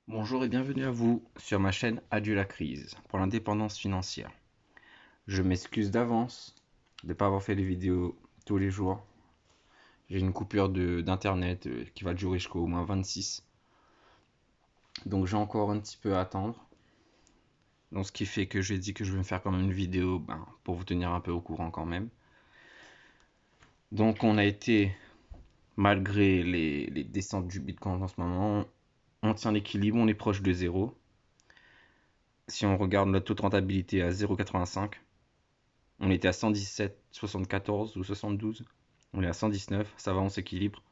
Bonjour et bienvenue à vous sur ma chaîne Adieu la crise pour l'indépendance financière. Je m'excuse d'avance de ne pas avoir fait les vidéos tous les jours. J'ai une coupure d'internet qui va durer jusqu'au moins 26. Donc j'ai encore un petit peu à attendre. Donc ce qui fait que j'ai dit que je vais me faire quand même une vidéo pour vous tenir un peu au courant quand même. Donc on a été, malgré les descentes du Bitcoin en ce moment, on tient l'équilibre, on est proche de zéro. Si on regarde notre taux de rentabilité à 0,85, on était à 117,74 ou 72. On est à 119, ça va, on s'équilibre.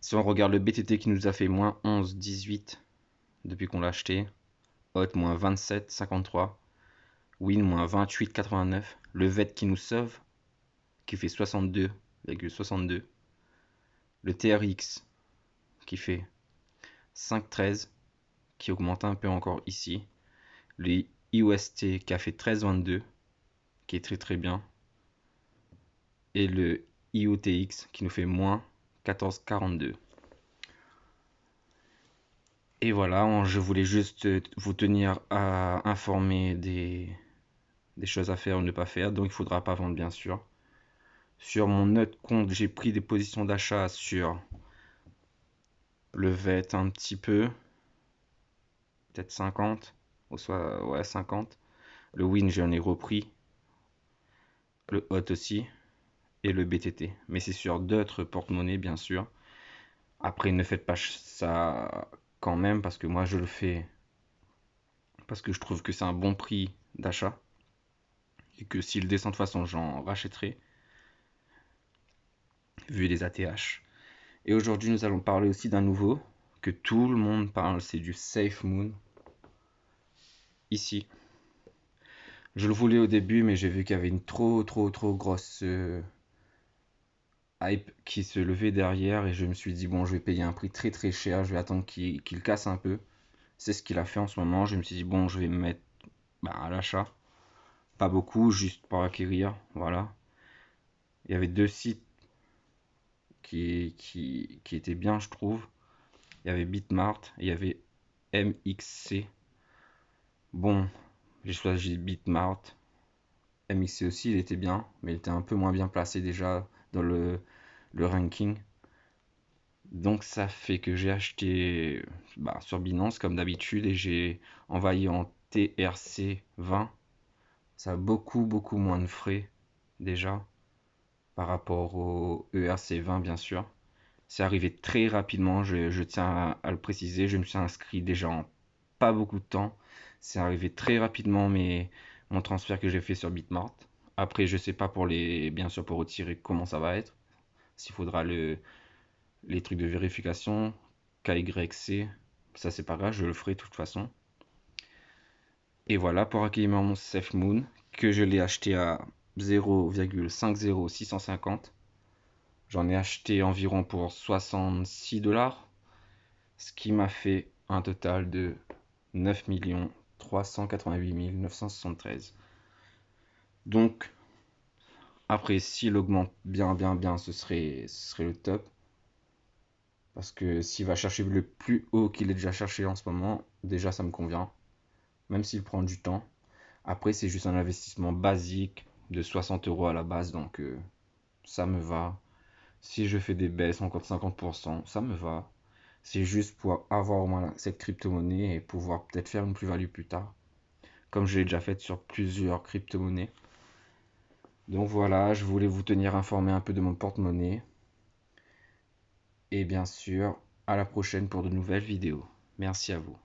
Si on regarde le BTT qui nous a fait moins 11,18 depuis qu'on l'a acheté, HOT moins 27,53, WIN moins 28,89, le VET qui nous sauve, qui fait 62,62, le TRX qui fait 5,13, qui augmente un peu encore ici, le IOST qui a fait 13,22, qui est très très bien, et le IOTX qui nous fait moins 14,42. Et voilà, je voulais juste vous tenir à informer des choses à faire ou ne pas faire, donc il ne faudra pas vendre bien sûr. Sur mon autre compte, j'ai pris des positions d'achat sur le VET un petit peu, peut-être 50, ou soit ouais 50. Le WIN j'en ai repris, le HOT aussi, et le BTT. Mais c'est sur d'autres porte-monnaies bien sûr. Après ne faites pas ça quand même, parce que moi je le fais parce que je trouve que c'est un bon prix d'achat. Et que s'il descend de toute façon, j'en rachèterai, vu les ATH. Et aujourd'hui, nous allons parler aussi d'un nouveau, que tout le monde parle, c'est du SafeMoon. Ici. Je le voulais au début, mais j'ai vu qu'il y avait une trop grosse hype qui se levait derrière, et je me suis dit, bon, je vais payer un prix très cher, je vais attendre qu'il casse un peu. C'est ce qu'il a fait en ce moment, je me suis dit, bon, je vais me mettre à l'achat. Pas beaucoup, juste pour acquérir, voilà. Il y avait deux sites qui étaient bien, je trouve. Il y avait Bitmart et il y avait MXC. Bon, j'ai choisi Bitmart. MXC aussi, il était bien, mais il était un peu moins bien placé déjà dans le ranking. Donc ça fait que j'ai acheté sur Binance comme d'habitude et j'ai envoyé en TRC 20. Ça a beaucoup moins de frais déjà par rapport au ERC 20 bien sûr. C'est arrivé très rapidement, je tiens à le préciser, je me suis inscrit déjà en pas beaucoup de temps. C'est arrivé très rapidement mon transfert que j'ai fait sur Bitmart. Après, je sais pas bien sûr pour retirer comment ça va être. S'il faudra les trucs de vérification, KYC, ça c'est pas grave, je le ferai de toute façon. Et voilà, pour accueillir mon SafeMoon, que je l'ai acheté à 0,50650. J'en ai acheté environ pour 66 $, ce qui m'a fait un total de 9 388 973. Donc, après, s'il augmente bien, ce serait le top. Parce que s'il va chercher le plus haut qu'il ait déjà cherché en ce moment, déjà ça me convient. Même s'il prend du temps. Après, c'est juste un investissement basique de 60 € à la base, donc ça me va. Si je fais des baisses encore de 50%, ça me va. C'est juste pour avoir au moins cette crypto-monnaie et pouvoir peut-être faire une plus-value plus tard. Comme je l'ai déjà fait sur plusieurs crypto-monnaies. Donc voilà, je voulais vous tenir informé un peu de mon porte-monnaie. Et bien sûr, à la prochaine pour de nouvelles vidéos. Merci à vous.